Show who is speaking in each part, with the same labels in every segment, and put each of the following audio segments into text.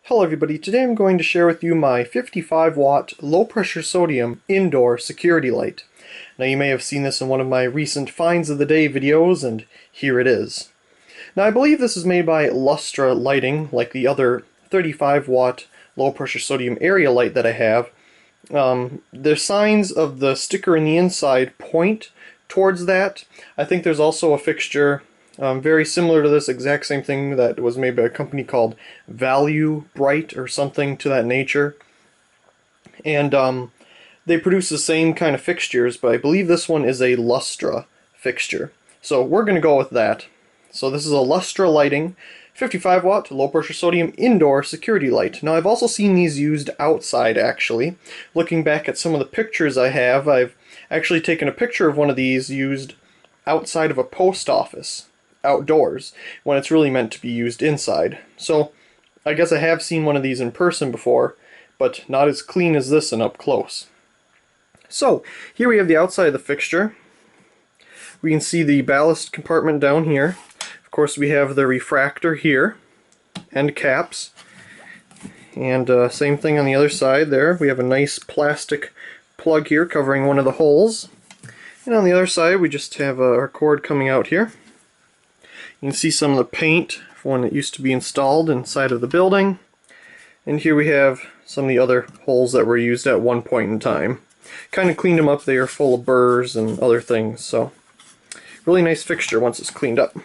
Speaker 1: Hello everybody, today I'm going to share with you my 55 watt low pressure sodium indoor security light. Now you may have seen this in one of my recent finds of the day videos, and here it is. Now I believe this is made by Lustra lighting, like the other 35 watt low pressure sodium area light that I have. The signs of the sticker in the inside point towards that. I think there's also a fixture very similar to this, exact same thing, that was made by a company called Value Bright or something to that nature. And they produce the same kind of fixtures, but I believe this one is a Lustra fixture. So we're going to go with that. So this is a Lustra lighting 55 watt low pressure sodium indoor security light. Now I've also seen these used outside actually. Looking back at some of the pictures I have, I've actually taken a picture of one of these used outside of a post office, outdoors, when it's really meant to be used inside. So I guess I have seen one of these in person before, but not as clean as this and up close. So here we have the outside of the fixture. We can see the ballast compartment down here. Of course we have the refractor here, end caps, and same thing on the other side there. We have a nice plastic plug here covering one of the holes, and on the other side we just have our cord coming out here. You can see some of the paint for when it used to be installed inside of the building. And here we have some of the other holes that were used at one point in time. Kind of cleaned them up. They are full of burrs and other things. So really nice fixture once it's cleaned up.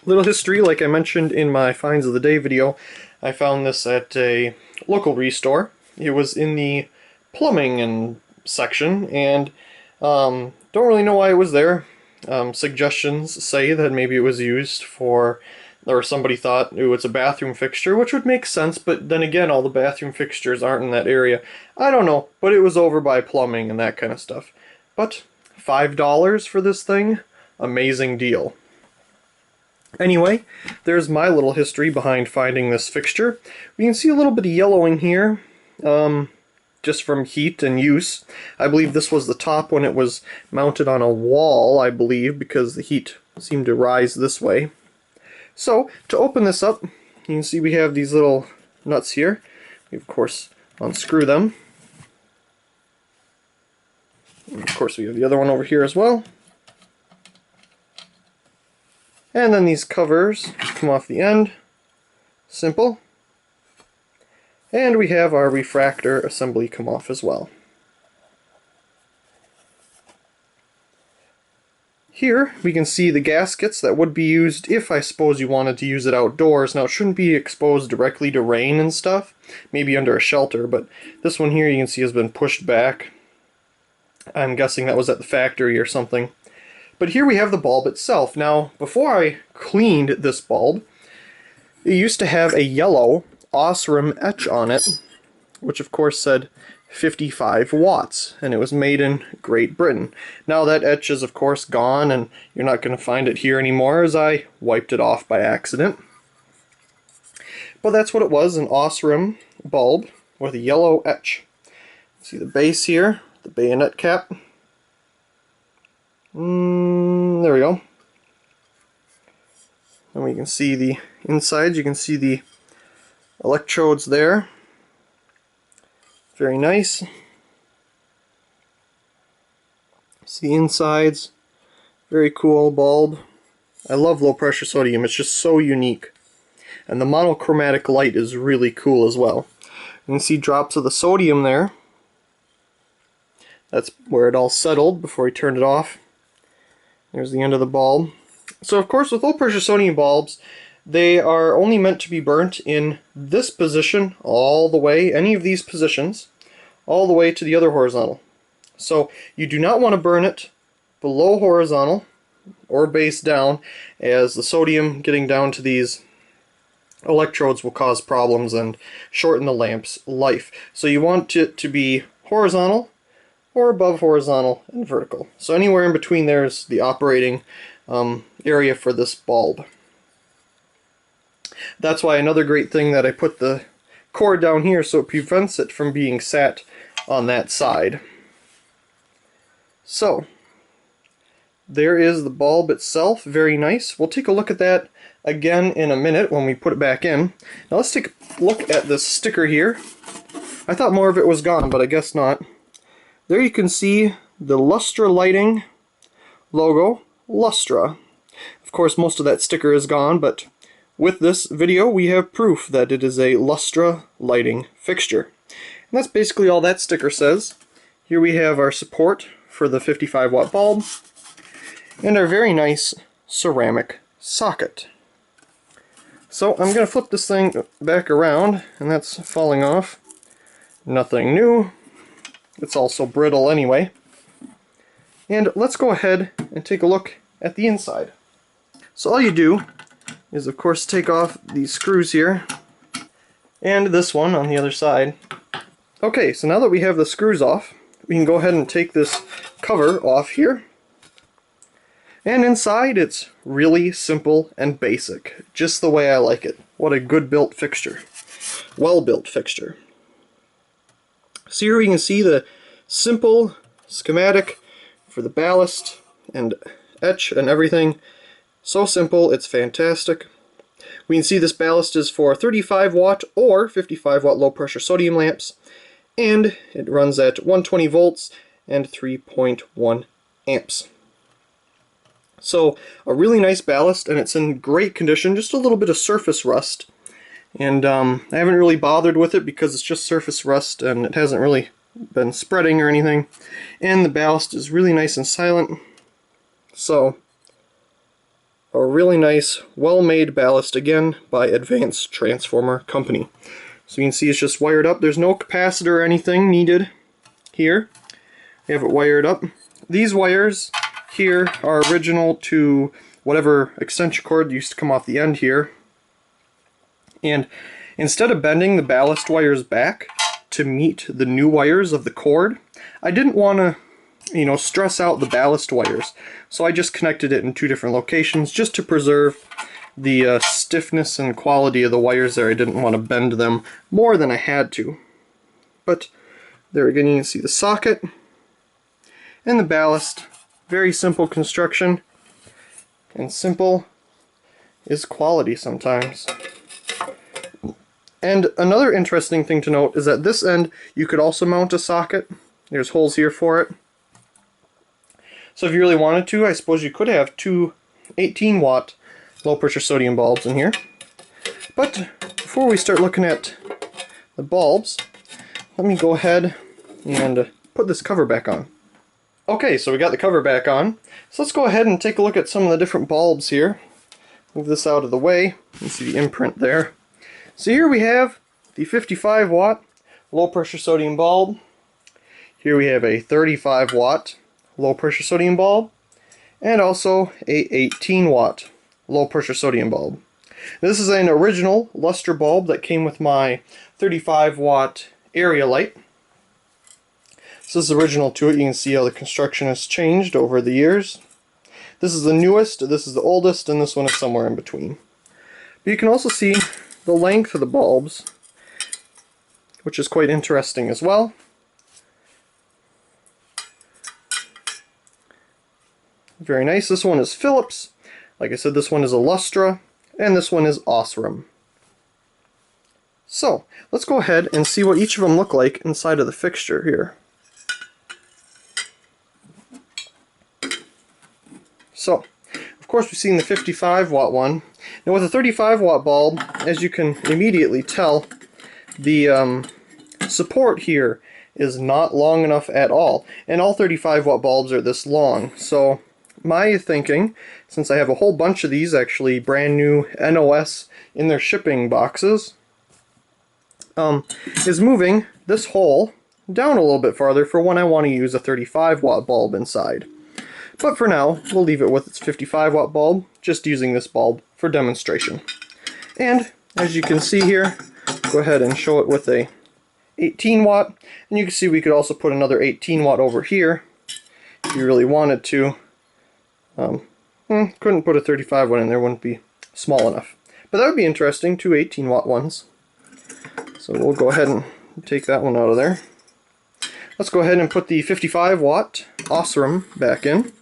Speaker 1: Little history, like I mentioned in my finds of the day video, I found this at a local restore. It was in the plumbing and section, and don't really know why it was there. Suggestions say that maybe it was used for, or somebody thought, ooh, it's a bathroom fixture, which would make sense, but then again, all the bathroom fixtures aren't in that area. I don't know, but it was over by plumbing and that kind of stuff. But $5 for this thing? Amazing deal. Anyway, there's my little history behind finding this fixture. We can see a little bit of yellowing here. Just from heat and use. I believe this was the top when it was mounted on a wall, I believe, because the heat seemed to rise this way. So, to open this up, you can see we have these little nuts here. We, of course, unscrew them. And of course, we have the other one over here as well. And then these covers come off the end. Simple. And we have our refractor assembly come off as well. Here we can see the gaskets that would be used if I suppose you wanted to use it outdoors. Now it shouldn't be exposed directly to rain and stuff, maybe under a shelter, but this one here you can see has been pushed back. I'm guessing that was at the factory or something. But here we have the bulb itself. Now before I cleaned this bulb, it used to have a yellow Osram etch on it, which of course said 55 watts, and it was made in Great Britain. Now that etch is of course gone, and you're not going to find it here anymore, as I wiped it off by accident. But that's what it was, an Osram bulb with a yellow etch. See the base here, the bayonet cap. There we go. And we can see the inside, you can see the electrodes there. Very nice. See the insides. Very cool bulb. I love low pressure sodium. It's just so unique. And the monochromatic light is really cool as well. You can see drops of the sodium there. That's where it all settled before he turned it off. There's the end of the bulb. So of course with low pressure sodium bulbs, they are only meant to be burnt in this position all the way, any of these positions, all the way to the other horizontal. So you do not want to burn it below horizontal or base down, as the sodium getting down to these electrodes will cause problems and shorten the lamp's life. So you want it to be horizontal or above horizontal and vertical. So anywhere in between there is the operating area for this bulb. That's why another great thing that I put the cord down here, so it prevents it from being sat on that side. So there is the bulb itself, very nice. We'll take a look at that again in a minute when we put it back in. Now let's take a look at this sticker here. I thought more of it was gone, but I guess not. There you can see the Lustra lighting logo, Lustra. Of course, most of that sticker is gone, but with this video we have proof that it is a Lustra lighting fixture. And that's basically all that sticker says. Here we have our support for the 55-watt bulb and our very nice ceramic socket. So I'm going to flip this thing back around, and that's falling off. Nothing new. It's also brittle anyway. And let's go ahead and take a look at the inside. So all you do is, of course, take off these screws here and this one on the other side. Okay, so now that we have the screws off, we can go ahead and take this cover off here. And inside it's really simple and basic, just the way I like it. What a good built fixture. Well built fixture. So here we can see the simple schematic for the ballast and etch and everything. So simple, it's fantastic. We can see this ballast is for 35 watt or 55 watt low pressure sodium lamps, and it runs at 120 volts and 3.1 amps. So a really nice ballast, and it's in great condition, just a little bit of surface rust. And I haven't really bothered with it because it's just surface rust and it hasn't really been spreading or anything. And the ballast is really nice and silent. So a really nice, well-made ballast, again, by Advanced Transformer Company. So you can see it's just wired up. There's no capacitor or anything needed here. We have it wired up. These wires here are original to whatever extension cord used to come off the end here. And instead of bending the ballast wires back to meet the new wires of the cord, I didn't want to, stress out the ballast wires. So I just connected it in two different locations just to preserve the stiffness and quality of the wires there. I didn't want to bend them more than I had to. But there again, you can see the socket and the ballast. Very simple construction, and simple is quality sometimes. And another interesting thing to note is that this end you could also mount a socket. There's holes here for it. So if you really wanted to, I suppose you could have two 18-watt low pressure sodium bulbs in here. But before we start looking at the bulbs, let me go ahead and put this cover back on. Okay, so we got the cover back on. So let's go ahead and take a look at some of the different bulbs here. Move this out of the way. You can see the imprint there. So here we have the 55-watt low pressure sodium bulb. Here we have a 35-watt low pressure sodium bulb, and also a 18-watt low pressure sodium bulb. This is an original Lustra bulb that came with my 35-watt area light. So this is original to it. You can see how the construction has changed over the years. This is the newest, this is the oldest, and this one is somewhere in between. But you can also see the length of the bulbs, which is quite interesting as well. Very nice. This one is Philips. Like I said, this one is a Lustra, and this one is Osram. So let's go ahead and see what each of them look like inside of the fixture here. So, of course, we've seen the 55-watt one. Now with a 35-watt bulb, as you can immediately tell, the support here is not long enough at all. And all 35-watt bulbs are this long. So my thinking, since I have a whole bunch of these, actually brand new NOS in their shipping boxes, is moving this hole down a little bit farther for when I want to use a 35-watt bulb inside. But for now, we'll leave it with its 55-watt bulb, just using this bulb for demonstration. And as you can see here, go ahead and show it with a 18-watt, and you can see we could also put another 18-watt over here if you really wanted to. Couldn't put a 35-watt in there, wouldn't be small enough. But that would be interesting, two 18-watt ones. So we'll go ahead and take that one out of there. Let's go ahead and put the 55-watt Osram back in.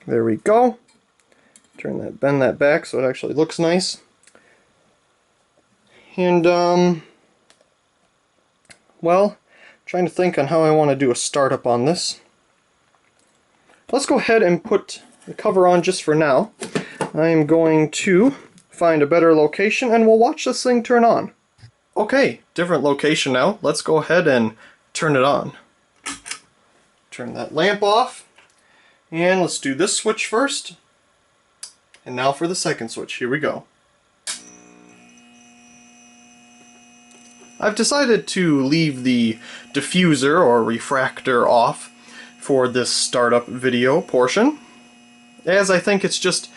Speaker 1: There we go. bend that back so it actually looks nice. And well, trying to think on how I want to do a startup on this. Let's go ahead and put the cover on just for now. I am going to find a better location and we'll watch this thing turn on. Okay, different location now. Let's go ahead and turn it on. Turn that lamp off. And let's do this switch first. And now for the second switch. Here we go. I've decided to leave the diffuser or refractor off for this startup video portion, as I think it's just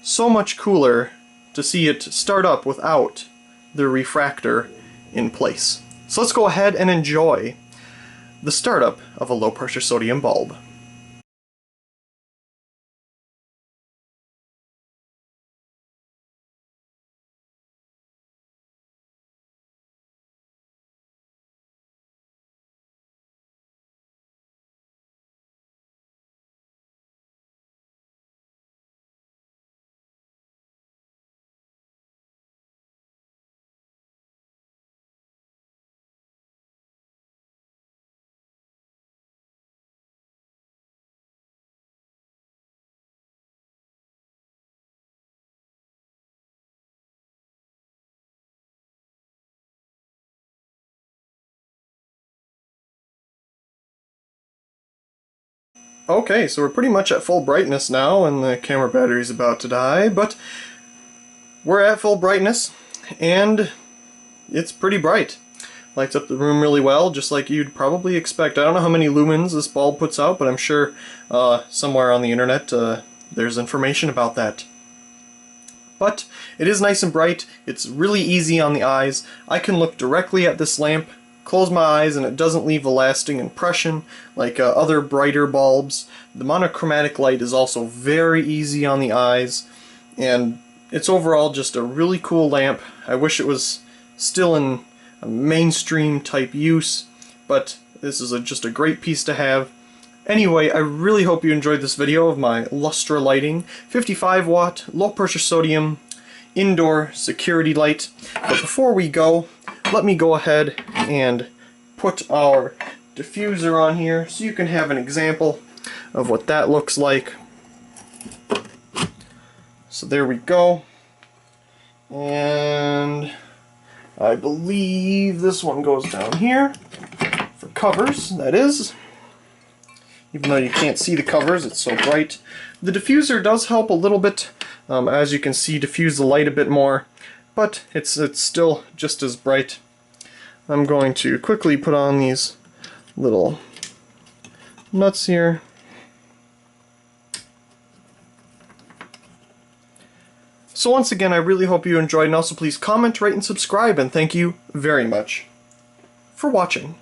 Speaker 1: so much cooler to see it start up without the refractor in place. So let's go ahead and enjoy the startup of a low pressure sodium bulb. Okay, so we're pretty much at full brightness now, and the camera battery's about to die, but we're at full brightness, and it's pretty bright. Lights up the room really well, just like you'd probably expect. I don't know how many lumens this bulb puts out, but I'm sure somewhere on the internet there's information about that. But it is nice and bright. It's really easy on the eyes. I can look directly at this lamp, close my eyes, and it doesn't leave a lasting impression like other brighter bulbs. The monochromatic light is also very easy on the eyes, and it's overall just a really cool lamp. I wish it was still in a mainstream type use, but this is just a great piece to have. Anyway, I really hope you enjoyed this video of my Lustra lighting 55 watt low pressure sodium indoor security light. But before we go, let me go ahead and put our diffuser on here so you can have an example of what that looks like. So there we go. And I believe this one goes down here for covers, that is. Even though you can't see the covers, it's so bright. The diffuser does help a little bit, as you can see, diffuse the light a bit more, but it's still just as bright. I'm going to quickly put on these little nuts here. So once again, I really hope you enjoyed, and also please comment, rate, and subscribe, and thank you very much for watching.